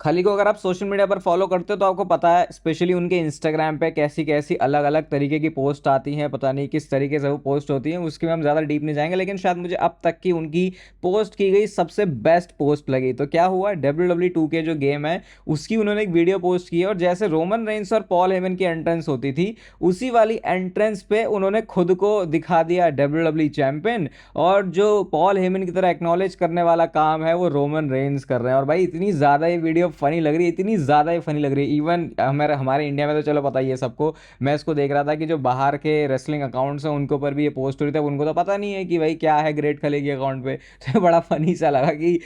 खली को अगर आप सोशल मीडिया पर फॉलो करते हो तो आपको पता है स्पेशली उनके इंस्टाग्राम पे कैसी कैसी अलग अलग तरीके की पोस्ट आती हैं, पता नहीं किस तरीके से वो पोस्ट होती हैं, उसके में हम ज़्यादा डीप नहीं जाएंगे। लेकिन शायद मुझे अब तक की उनकी पोस्ट की गई सबसे बेस्ट पोस्ट लगी। तो क्या हुआ, WWE 2 के जो गेम है उसकी उन्होंने एक वीडियो पोस्ट की है, और जैसे रोमन रेंस और पॉल हेमन की एंट्रेंस होती थी उसी वाली एंट्रेंस पे उन्होंने खुद को दिखा दिया WWE चैंपियन, और जो पॉल हेमन की तरह एक्नॉलेज करने वाला काम है वो रोमन रेंस कर रहे हैं। और भाई इतनी ज़्यादा ये वीडियो फनी लग रही है, इतनी ज़्यादा ही फनी लग रही है। इवन हमारे हमारे इंडिया में तो चलो पता ही है सबको, मैं इसको देख रहा था कि जो बाहर के रेसलिंग अकाउंट्स हैं उनके ऊपर भी ये पोस्ट हो रही थी, उनको तो पता नहीं है कि भाई क्या है ग्रेट खली के अकाउंट पे। तो बड़ा फनी सा लगा कि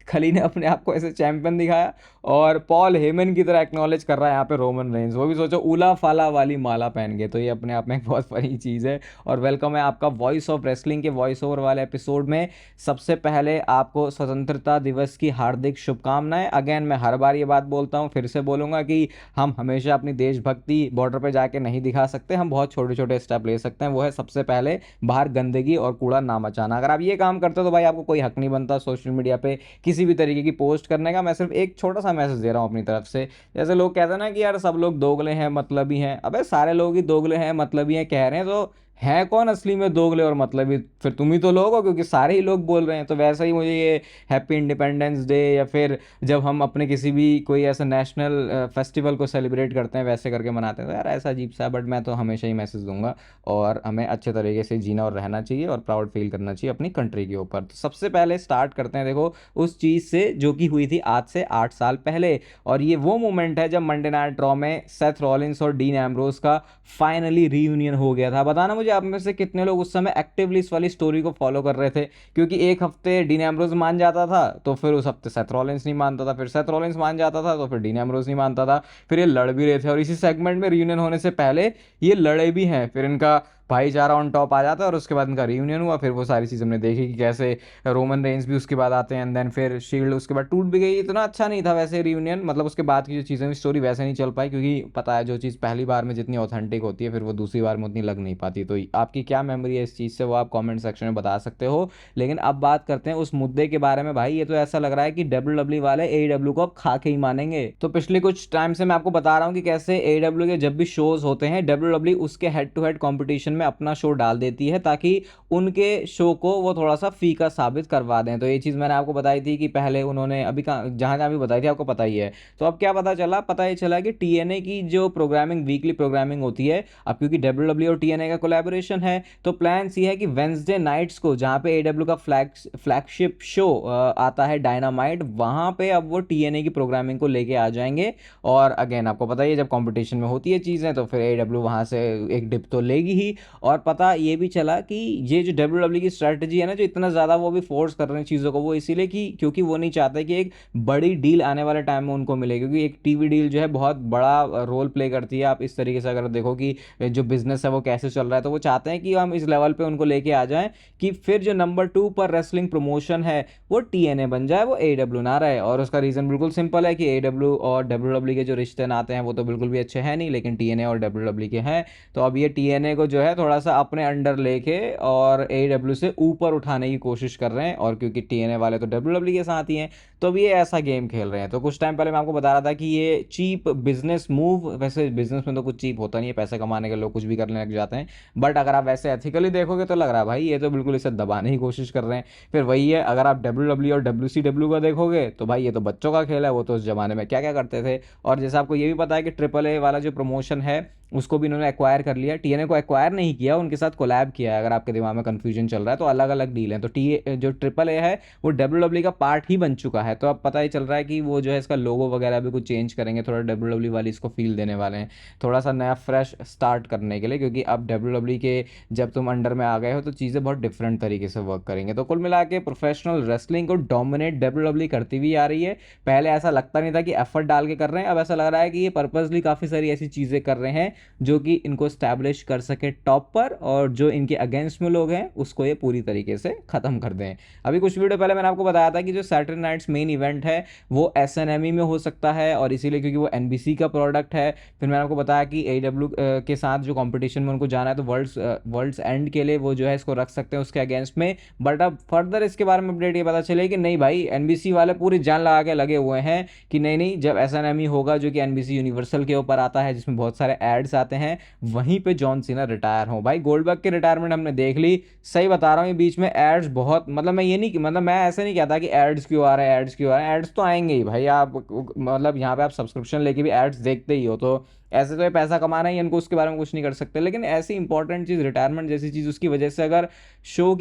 खली ने अपने आप को ऐसे चैंपियन दिखाया और पॉल हेमन की तरह एक्नॉलेज कर रहा है यहाँ पे रोमन रेंस, वो भी सोचो उला फाला वाली माला पहन के। तो ये अपने आप में एक बहुत फनी चीज़ है। और वेलकम है आपका वॉइस ऑफ रेसलिंग के वॉइस ओवर वाले एपिसोड में। सबसे पहले आपको स्वतंत्रता दिवस की हार्दिक शुभकामनाएं। अगेन मैं हर बार ये बात बोलता हूँ, फिर से बोलूँगा कि हम हमेशा अपनी देशभक्ति बॉर्डर पे जाके नहीं दिखा सकते, हम बहुत छोटे छोटे स्टेप ले सकते हैं। वो है सबसे पहले बाहर गंदगी और कूड़ा ना मचाना। अगर आप ये काम करते हो तो भाई आपको कोई हक नहीं बनता सोशल मीडिया पे किसी भी तरीके की पोस्ट करने का। मैं सिर्फ एक छोटा सा मैसेज दे रहा हूँ अपनी तरफ से। जैसे लोग कहते हैं ना कि यार सब लोग दोगले हैं मतलबी हैं, अबे सारे लोग ही दोगले हैं मतलबी हैं कह रहे हैं, तो है कौन असली में दोगले और मतलबी? फिर तुम ही तो लोग हो, क्योंकि सारे ही लोग बोल रहे हैं। तो वैसा ही मुझे ये हैप्पी इंडिपेंडेंस डे या फिर जब हम अपने किसी भी कोई ऐसा नेशनल फेस्टिवल को सेलिब्रेट करते हैं वैसे करके मनाते हैं, तो यार ऐसा अजीब सा है। बट मैं तो हमेशा ही मैसेज दूंगा, और हमें अच्छे तरीके से जीना और रहना चाहिए और प्राउड फील करना चाहिए अपनी कंट्री के ऊपर। तो सबसे पहले स्टार्ट करते हैं देखो उस चीज़ से जो कि हुई थी आज से 8 साल पहले। और ये वो मोमेंट है जब मंडे नाइट ड्रॉ में सेथ रॉलिंस और डीन एम्ब्रोस का फाइनली रीयूनियन हो गया था। बताना मुझे आप में से कितने लोग उस समय एक्टिवली इस वाली स्टोरी को फॉलो कर रहे थे, क्योंकि एक हफ्ते डीन एम्ब्रोस मान जाता था तो फिर उस हफ्ते सेथ रॉलिंस नहीं मानता था, फिर सेथ रॉलिंस मान जाता था तो फिर डीन एम्ब्रोस नहीं मानता था। फिर ये लड़ भी रहे थे, और इसी सेगमेंट में रीयूनियन होने से पहले ये लड़े भी हैं। फिर इनका भाईचारा ऑन टॉप आ जाता है और उसके बाद इनका रीयूनियन हुआ। फिर वो सारी चीज़ हमने देखी कि कैसे रोमन रेंस भी उसके बाद आते हैं, एंड देन फिर शील्ड उसके बाद टूट भी गई। इतना अच्छा नहीं था वैसे रीयूनियन, मतलब उसके बाद की जो चीज़ें स्टोरी वैसे नहीं चल पाई, क्योंकि पता है जो चीज़ पहली बार में जितनी ऑथेंटिक होती है फिर वो दूसरी बार में उतनी लग नहीं पाती। तो आपकी क्या मेमोरी है इस चीज़ से वो आप कॉमेंट सेक्शन में बता सकते हो। लेकिन अब बात करते हैं उस मुद्दे के बारे में। भाई ये तो ऐसा लग रहा है कि WWE वाले AEW को अब खा के ही मानेंगे। तो पिछले कुछ टाइम से मैं आपको बता रहा हूँ कि कैसे AEW के जब भी शोज होते हैं WWE उसके हेड टू हेड कॉम्पिटिशन में अपना शो डाल देती है, ताकि उनके शो को वो थोड़ा सा फीका साबित करवा दें। तो ये चीज़ मैंने आपको बताई थी कि पहले उन्होंने अभी जहाँ जहाँ भी बताई थी आपको पता ही है। तो अब क्या पता चला, पता ये चला कि TNA की जो प्रोग्रामिंग वीकली प्रोग्रामिंग होती है, अब क्योंकि WWE और TNA का कोलैबोरेशन है तो प्लान ये है कि वेंसडे नाइट्स को जहाँ पे AEW का फ्लैगशिप शो आता है डायनामाइट, वहाँ पे अब वो TNA की प्रोग्रामिंग को लेके आ जाएंगे। और अगेन आपको पता ही है जब कंपटीशन में होती है चीज़ें तो फिर AEW वहाँ से एक डिप तो लेगी ही। और पता ये भी चला कि ये जो WWE की स्ट्रैटेजी है ना, जो इतना ज़्यादा वो भी फोर्स कर रहे हैं चीज़ों को, वो इसीलिए कि क्योंकि वो नहीं चाहते कि एक बड़ी डील आने वाले टाइम में उनको मिले, क्योंकि एक टीवी डील जो है बहुत बड़ा रोल प्ले करती है। आप इस तरीके से अगर देखो कि जो बिजनेस है वो कैसे चल रहा है, तो वो चाहते हैं कि हम इस लेवल पे उनको लेके आ जाएं कि फिर जो नंबर 2 पर रेसलिंग प्रमोशन है वो TNA बन जाए, वो AEW ना रहे। और उसका रीज़न बिल्कुल सिंपल है कि AEW और WWE के जो रिश्ते नाते हैं वो तो बिल्कुल भी अच्छे हैं नहीं, लेकिन TNA और WWE के हैं। तो अब ये TNA को जो है थोड़ा सा अपने अंडर लेके और AEW से ऊपर उठाने की कोशिश कर रहे हैं, और क्योंकि TNA वाले तो WWE के साथ ही हैं तो अब ये ऐसा गेम खेल रहे हैं। तो कुछ टाइम पहले मैं आपको बता रहा था कि ये चीप बिजनेस मूव, वैसे बिजनेस में तो कुछ चीप होता नहीं है, पैसे कमाने के लोग कुछ भी करने लग जाते हैं, बट अगर आप वैसे एथिकली देखोगे तो लग रहा है भाई ये तो बिल्कुल इसे दबाने की कोशिश कर रहे हैं। फिर वही है, अगर आप WWE और WCW का देखोगे तो भाई ये तो बच्चों का खेल है, वो तो उस जमाने में क्या क्या करते थे। और जैसे आपको ये भी पता है कि AAA वाला जो प्रमोशन है उसको भी इन्होंने एक्वायर कर लिया। TNA को एक्वायर नहीं किया, उनके साथ कोलैब किया है। अगर आपके दिमाग में कंफ्यूजन चल रहा है तो अलग अलग डील है। तो जो AAA है वो WWE का पार्ट ही बन चुका है। तो अब पता ही चल रहा है कि वो जो है इसका लोगो वगैरह भी कुछ चेंज करेंगे, थोड़ा WWE वाली इसको फील देने वाले हैं, थोड़ा सा नया फ्रेश स्टार्ट करने के लिए, क्योंकि अब WWE के जब तुम अंडर में आ गए हो तो चीज़ें बहुत डिफरेंट तरीके से वर्क करेंगे। तो कुल मिला के प्रोफेशनल रेसलिंग को डोमिनेट WWE करती हुई आ रही है। पहले ऐसा लगता नहीं था कि एफर्ट डाल के कर रहे हैं, अब ऐसा लग रहा है कि ये पर्पसली काफ़ी सारी ऐसी चीज़ें कर रहे हैं जो कि इनको स्टैब्लिश कर सके टॉप पर, और जो इनके अगेंस्ट में लोग हैं उसको ये पूरी तरीके से ख़त्म कर दें। अभी कुछ वीडियो पहले मैंने आपको बताया था कि जो सैटरडे नाइट्स मेन इवेंट है वो एसएनएमई में हो सकता है, और इसीलिए क्योंकि वो एनबीसी का प्रोडक्ट है। फिर मैंने आपको बताया कि एडब्ल्यू के साथ जो कंपटीशन में उनको जाना है, तो वर्ल्ड्स एंड के लिए वो जो है इसको रख सकते हैं उसके अगेंस्ट में। बट अब फर्दर इसके बारे में अपडेट ये पता चले कि नहीं भाई, एनबीसी वाले पूरी जान लगा के लगे हुए हैं कि नहीं नहीं, जब एसएनएमई होगा जो कि एनबीसी यूनिवर्सल के ऊपर आता है जिसमें बहुत सारे एड्स आते हैं, वहीं पे जॉन सीना रिटायर हो। भाई गोल्डबर्ग की रिटायरमेंट हमने देख ली, सही बता रहा हूँ, ये बीच में एड्स बहुत, मतलब मैं ये नहीं, मतलब मैं ऐसे नहीं कहता कि एड्स क्यों आ रहे हैं, एड्स क्यों आ रहे हैं, एड्स तो आएंगे ही भाई। आप मतलब यहाँ पे आप सब्सक्रिप्शन लेके भी एड्स देखते ही हो, तो ऐसे तो ये पैसा कमाना ही इनको, उसके बारे में कुछ नहीं कर सकते। लेकिन ऐसी इंपॉर्टेंट चीज़ रिटायरमेंट जैसी चीज़, उसकी वजह से अगर शो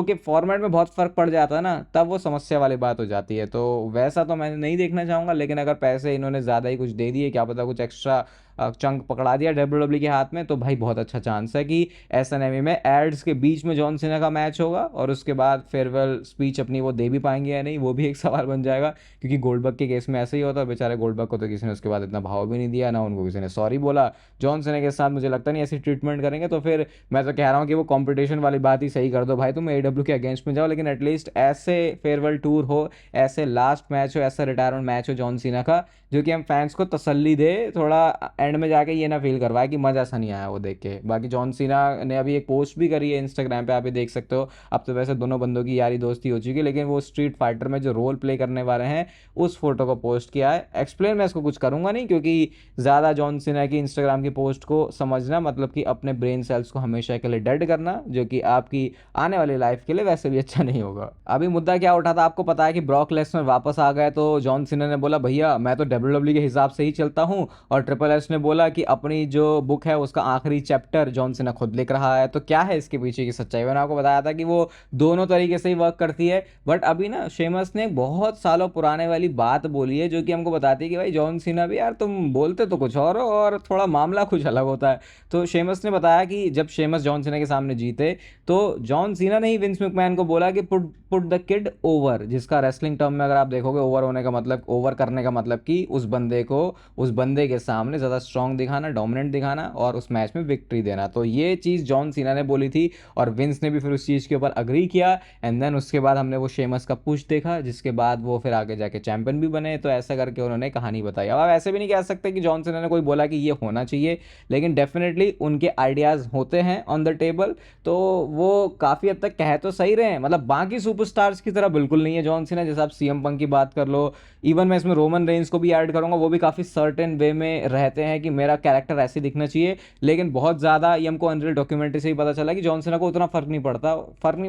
के फॉर्मेट में बहुत फ़र्क पड़ जाता है ना, तब वो समस्या वाली बात हो जाती है। तो वैसा तो मैं नहीं देखना चाहूँगा, लेकिन अगर पैसे इन्होंने ज़्यादा ही कुछ दे दिए, क्या पता कुछ एक्स्ट्रा चंक पकड़ा दिया डब्ल्यूडब्ल्यू के हाथ में, तो भाई बहुत अच्छा चांस है कि एसएनएमई में एड्स के बीच में जॉन सीना का मैच होगा, और उसके बाद फेयरवेल स्पीच अपनी वो दे भी पाएंगे या नहीं, वो भी एक सवाल बन जाएगा। क्योंकि गोल्डबर्ग के केस में ऐसे ही होता है, बेचारे गोल्डबर्ग को तो किसी ने उसके बाद इतना भाव भी नहीं दिया, ना उनको किसी ने सॉरी बोला। जॉन सीना के साथ मुझे लगता नहीं ऐसी ट्रीटमेंट करेंगे, तो फिर मैं तो कह रहा हूँ कि वो कंपटीशन वाली बात ही सही कर दो भाई, तुम एडब्ल्यू के अगेंस्ट में जाओ, लेकिन एटलीस्ट ऐसे फेयरवेल टूर हो, ऐसे लास्ट मैच हो, ऐसा रिटायरमेंट मैच हो जॉन सीना का, जो कि हम फैंस को तसल्ली दे, थोड़ा एंड में जाके ये ना फील करवाए कि मज़ा सा नहीं आया वो देख के। बाकी जॉन सीना ने अभी एक पोस्ट भी करी है इंस्टाग्राम पे, आप भी देख सकते हो। अब तो वैसे दोनों बंदों की यारी दोस्ती हो चुकी है, लेकिन वो स्ट्रीट फाइटर में जो रोल प्ले करने वाले हैं उस फोटो को पोस्ट किया है। एक्सप्लेन मैं इसको कुछ करूंगा नहीं, क्योंकि ज़्यादा जॉन सीना की इंस्टाग्राम की पोस्ट को समझना मतलब कि अपने ब्रेन सेल्स को हमेशा के लिए डेड करना, जो कि आपकी आने वाली लाइफ के लिए वैसे भी अच्छा नहीं होगा। अभी मुद्दा क्या उठा था, आपको पता है कि ब्रॉक लेसनर वापस आ गए, तो जॉन सीना ने बोला भैया मैं तो डब्ल्यूडब्ल्यू के हिसाब से ही चलता हूँ, और ट्रिपल एच ने बोला कि अपनी जो बुक है उसका आखिरी चैप्टर जॉन सीना खुद लिख रहा है। तो क्या है इसके पीछे की सच्चाई, मैंने आपको बताया था कि वो दोनों तरीके से ही वर्क करती है। बट अभी ना शेमस ने बहुत सालों पुराने वाली बात बोली है, जो कि हमको बताती है कि भाई जॉन सीना भी यार तुम बोलते तो कुछ और हो और थोड़ा मामला कुछ अलग होता है। तो शेमस ने बताया कि जब शेमस जॉन सीना के सामने जीते, तो जॉन सीना ने ही विंस मैकमैन को बोला कि put put the kid over, जिसका रेसलिंग टर्म में अगर आप देखोगे ओवर होने का मतलब, ओवर करने का मतलब कि उस बंदे को उस बंदे के सामने ज़्यादा स्ट्रांग दिखाना, डोमिनेंट दिखाना, और उस मैच में विक्ट्री देना। तो ये चीज़ जॉन सीना ने बोली थी, और विंस ने भी फिर उस चीज़ के ऊपर अग्री किया। एंड देन उसके बाद हमने वो शेमस का पुश देखा, जिसके बाद वो फिर आगे जाके चैंपियन भी बने। तो ऐसा करके उन्होंने कहानी बताई। अब आप ऐसे भी नहीं कह सकते कि जॉन सीना ने कोई बोला कि ये होना चाहिए, लेकिन डेफिनेटली उनके आइडियाज़ होते हैं ऑन द टेबल, तो वो काफ़ी हद तक कह तो सही रहे हैं। मतलब बाकी सुपरस्टार्स की तरह बिल्कुल नहीं है जॉन सीना, जैसे आप सीएम पंक की बात कर लो, इवन मैं इसमें रोमन रेंस को भी ऐड करूंगा, वो भी काफ़ी सर्टेन वे में रहते हैं कि मेरा कैरेक्टर ऐसे दिखना चाहिए। लेकिन बहुत ज़्यादा ये हमको अनरियल डॉक्यूमेंट्री से ही पता चला कि जॉन सीना को उतना फर्क नहीं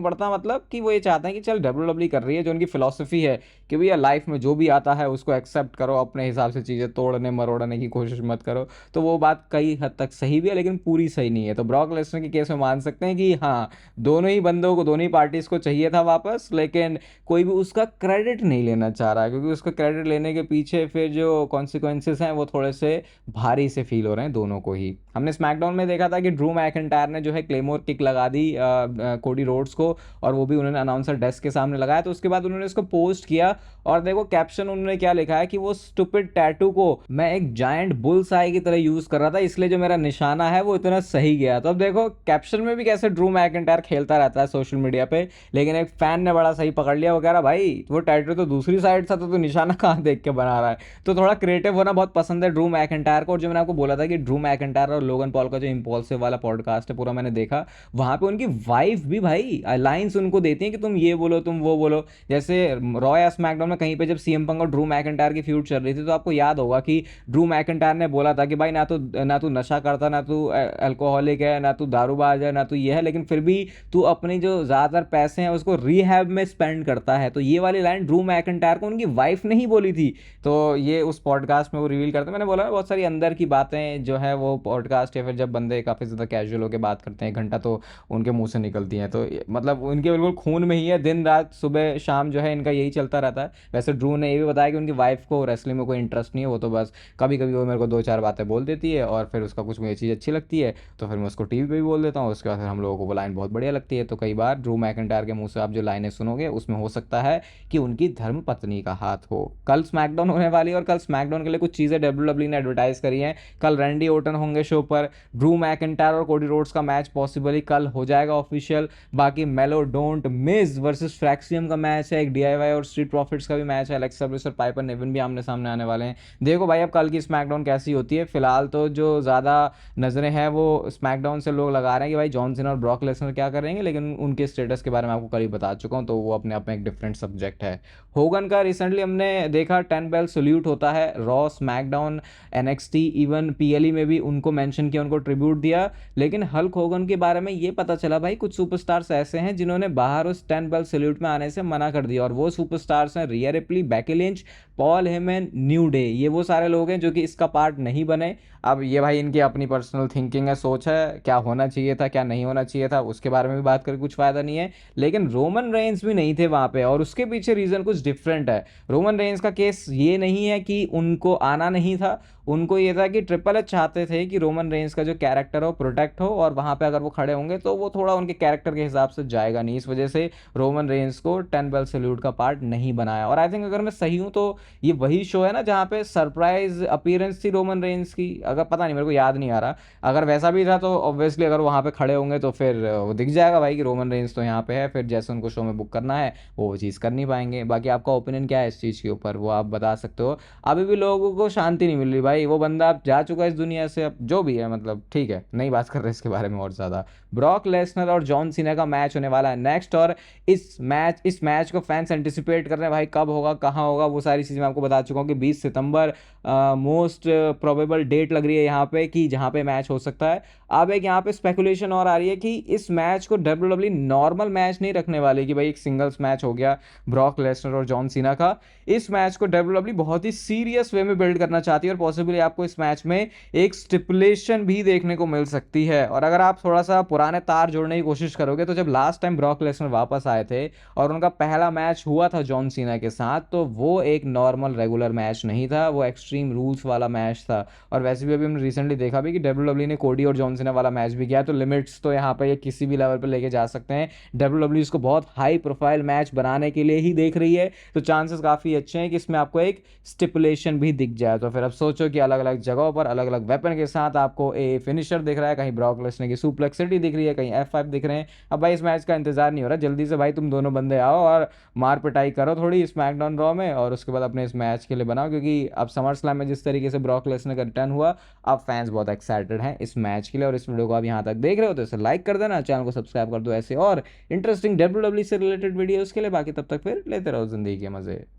पड़ता, मतलब कि वो ये चाहते हैं कि चल डब्ल्यूडब्ल्यू कर रही है, जो उनकी फिलॉसफी है कि भैया लाइफ में जो भी आता है उसको एक्सेप्ट करो, अपने हिसाब से चीज़ें तोड़ने मरोड़ने की कोशिश मत करो। तो वो बात कई हद तक सही भी है, लेकिन पूरी सही नहीं है। तो ब्रॉक लेसनर के केस में मान सकते हैं कि हाँ, दोनों ही बंदों को, दोनों ही पार्टीज को चाहिए था वापस, लेकिन कोई भी उसका क्रेडिट नहीं लेना चाह रहा है, क्योंकि उसका क्रेडिट लेने के पीछे फिर जो कॉन्सिक्वेंसेस हैं वो थोड़े से भारी से फील हो रहे हैं दोनों को ही। हमने स्मैकडाउन में देखा था कि ड्रू मैकिंटायर ने जो है क्लेमोर किक लगा दी कोडी रोड्स को, और वो भी उन्होंने अनाउंसर डेस्क के सामने लगाया। तो उसके बाद उन्होंने इसको पोस्ट किया, और देखो कैप्शन उन्होंने क्या लिखा है कि वो स्टूपिड टैटू को मैं एक जायंट बुल्स आई की तरह यूज कर रहा था, इसलिए जो मेरा निशाना है वो इतना सही गया। तो अब देखो कैप्शन में भी कैसे ड्रू मैकिंटायर खेलता रहता है सोशल मीडिया पे, लेकिन एक फैन ने बड़ा सही पकड़ लिया, वो कह रहा भाई वो टैटू तो दूसरी साइड था, तो निशाना कहाँ देख के बना रहा है। तो थोड़ा क्रिएटिव होना बहुत पसंद है ड्रू मैकिंटायर को। और जो मैंने आपको बोला था कि ड्रू मैकिंटायर और लोगन पॉल का जो इंपल्सिव वाला पॉडकास्ट है पूरा मैंने देखा, वहां पे उनकी वाइफ भी भाई लाइंस उनको देती है कि तुम ये बोलो, तुम वो बोलो। जैसे रॉ या स्मैकडाउन में कहीं पे जब सीएम पंक और ड्रू मैकिंटायर की फ्यूड चल रही थी, तो आपको याद होगा कि ड्रू मैकिंटायर ने बोला था कि भाई ना तू नशा करता, ना तू अल्कोहलिक है, ना तू दारूबाज है, ना तू ये है, लेकिन फिर भी तू अपनी जो ज़्यादातर पैसे हैं उसको रिहैब में स्पेंड करता है। तो ये वाली लाइन ड्रू मैकिंटायर को उनकी वाइफ ने ही बोली थी। तो ये उस पॉडकास्ट में वो रिवील करते हैं। मैंने बोला बहुत सारी अंदर की बातें जो है वो पॉडकास्ट या फिर जब बंदे काफ़ी ज़्यादा कैजुअल होकर बात करते हैं, एक घंटा तो उनके मुंह से निकलती हैं। तो मतलब उनके बिल्कुल खून में ही है, दिन रात सुबह शाम जो है इनका यही चलता रहता है। वैसे ड्रू ने ये भी बताया कि उनकी वाइफ को रेसलिंग में कोई इंटरेस्ट नहीं है, वो तो बस कभी कभी वो मेरे को 2 चार बातें बोल देती है और फिर उसका कुछ मुझे चीज़ अच्छी लगती है तो फिर मैं उसको टीवी पे भी बोल देता हूँ, उसके बाद फिर हम लोगों को वो लाइन बहुत बढ़िया लगती है। तो कई बार ड्रू मैकिंटायर के मुंह से आप जो लाइनें सुनोगे उसमें हो सकता है कि उनकी धर्म पत्नी का हाथ हो। कल स्मैकडाउन होने वाली है और कल स्मैकडाउन के लिए कुछ चीज़ें डब्ल्यूडब्ल्यूई ने एडवर्टाइज करी हैं। कल रैंडी ओटन होंगे शो पर, ड्रू मैकिंटायर और कोडी रोड्स का मैच पॉसिबली कल हो जाएगा ऑफिशियल। बाकी मेलो डोंट मिस वर्सेस फ्रैक्सियम का मैच है, एक डीआईवाई और स्ट्रीट प्रॉफिट्स का भी मैच है, एलेक्सा ब्लिस और पाइपर नेविन भी आमने सामने आने वाले हैं। देखो भाई अब कल की स्मैकडाउन कैसी होती है। फिलहाल तो जो ज़्यादा नज़रें हैं वो स्मैकडाउन से लोग लगा रहे हैं कि भाई जॉन सीना और ब्रॉक लेसनर क्या करेंगे, लेकिन उनके स्टेटस के बारे में आपको कल ही बता चुका हूँ, तो वो अपने आप में एक डिफरेंट सब्जेक्ट है। होगन का रिसेंटली हमने देखा 10 बेल सल्यूट होता है, raw, SmackDown, NXT, even PLE में भी उनको मेंशन किया, उनको ट्रिब्यूट दिया। लेकिन हल्क होगन के बारे में ये पता चला भाई कुछ सुपरस्टार्स ऐसे हैं जिन्होंने बाहर उस 10 बेल सल्यूट में आने से मना कर दिया, और वो सुपरस्टार्स हैं रिया replay, Becky Lynch, Paul Heyman, new day. ये वो सारे लोग हैं जो कि इसका पार्ट नहीं बने। अब ये भाई इनकी अपनी पर्सनल थिंकिंग है, सोच है, क्या होना चाहिए था क्या नहीं होना चाहिए था उसके बारे में भी बात करके कुछ फायदा नहीं है। लेकिन रोमन रेंस भी नहीं थे वहां पे, और उसके पीछे रीजन कुछ डिफरेंट है। रोमन रेंस का केस ये नहीं है कि उनको आना नहीं था, उनको ये था कि ट्रिपल एच चाहते थे कि रोमन रेंस का जो कैरेक्टर हो प्रोटेक्ट हो, और वहां पे अगर वो खड़े होंगे तो वो थोड़ा उनके कैरेक्टर के हिसाब से जाएगा नहीं, इस वजह से रोमन रेंस को 10 बेल सल्यूट का पार्ट नहीं बनाया। और आई थिंक अगर मैं सही हूं तो ये वही शो है ना जहाँ पे सरप्राइज अपीयरेंस थी रोमन रेंस की, अगर पता नहीं मेरे को याद नहीं आ रहा। अगर वैसा भी था तो ऑब्वियसली अगर वहाँ पे खड़े होंगे तो फिर वो दिख जाएगा भाई कि रोमन रेंस तो यहाँ पे है, फिर जैसे उनको शो में बुक करना है वो चीज़ कर नहीं पाएंगे। बाकी आपका ओपिनियन क्या है इस चीज़ के ऊपर वो आप बता सकते हो। अभी भी लोगों को शांति नहीं मिल रही भाई, वो बंदा अब जा चुका है इस दुनिया से, अब जो भी है मतलब ठीक है, नहीं बात कर रहे इसके बारे में और ज़्यादा। ब्रॉक लेसनर और जॉन सीना का मैच होने वाला है नेक्स्ट, और इस मैच को फैंस एंटिसिपेट कर रहे हैं भाई, कब होगा कहाँ होगा वो सारी चीज़ें मैं आपको बता चुका हूँ कि 20 सितंबर मोस्ट प्रोबेबल डेट लग रही है यहाँ पे कि जहाँ पे मैच हो सकता है। अब एक यहाँ पे स्पेकुलेशन और आ रही है कि इस मैच को डब्ल्यूडब्ल्यूई नॉर्मल मैच नहीं रखने वाली कि भाई एक सिंगल्स मैच हो गया ब्रॉक लेसनर और जॉन सीना का। इस मैच को डब्ल्यूडब्ल्यूई बहुत ही सीरियस वे में बिल्ड करना चाहती है, और पॉसिबली आपको इस मैच में एक स्टिपुलेशन भी देखने को मिल सकती है। और अगर आप थोड़ा सा पुराने तार जोड़ने की कोशिश करोगे तो जब लास्ट टाइम ब्रॉक लेसनर वापस आए थे और उनका पहला मैच हुआ था जॉन सीना के साथ, तो वो एक नॉर्मल रेगुलर मैच नहीं था, वो एक्सट्रीम रूल्स वाला मैच था। और वैसे भी अभी हमने रिसेंटली देखा भी कि डब्ल्यूडब्ल्यूई ने कोडी और जॉन सीना वाला मैच भी किया, तो लिमिट्स तो यहाँ पे ये किसी भी लेवल पे लेके जा सकते हैं। डब्ल्यूडब्ल्यूई इसको बहुत हाई प्रोफाइल मैच बनाने के लिए ही देख रही है, तो चांसेस काफ़ी अच्छे हैं कि इसमें आपको एक स्टिपुलेशन भी दिख जाए। तो फिर अब सोचो कि अलग अलग जगहों पर अलग अलग वेपन के साथ आपको ए फिनिशर दिख रहा है, कहीं ब्रॉक लेसनर की सुप्लेक्सिटी दिख रही है, कहीं F5 दिख रहे हैं। अब भाई इस मैच का इंतजार नहीं हो रहा, जल्दी से भाई तुम दोनों बंदे आओ और मार पिटाई करो थोड़ी स्मैकडाउन रॉ में, और उसके बाद अपने इस मैच के लिए बनाओ, क्योंकि अब समर स्लैम में जिस तरीके से ब्रॉक लेसनर का रिटर्न हुआ, अब फैंस बहुत एक्साइटेड हैं इस मैच के लिए। और इस वीडियो को आप यहाँ तक देख रहे हो तो इसे लाइक कर देना, चैनल को सब्सक्राइब कर दो ऐसे और इंटरेस्टिंग डब्ल्यूडब्ल्यूई से रिलेटेड वीडियोस के लिए। बाकी तब तक फिर लेते रहो जिंदगी के मजे।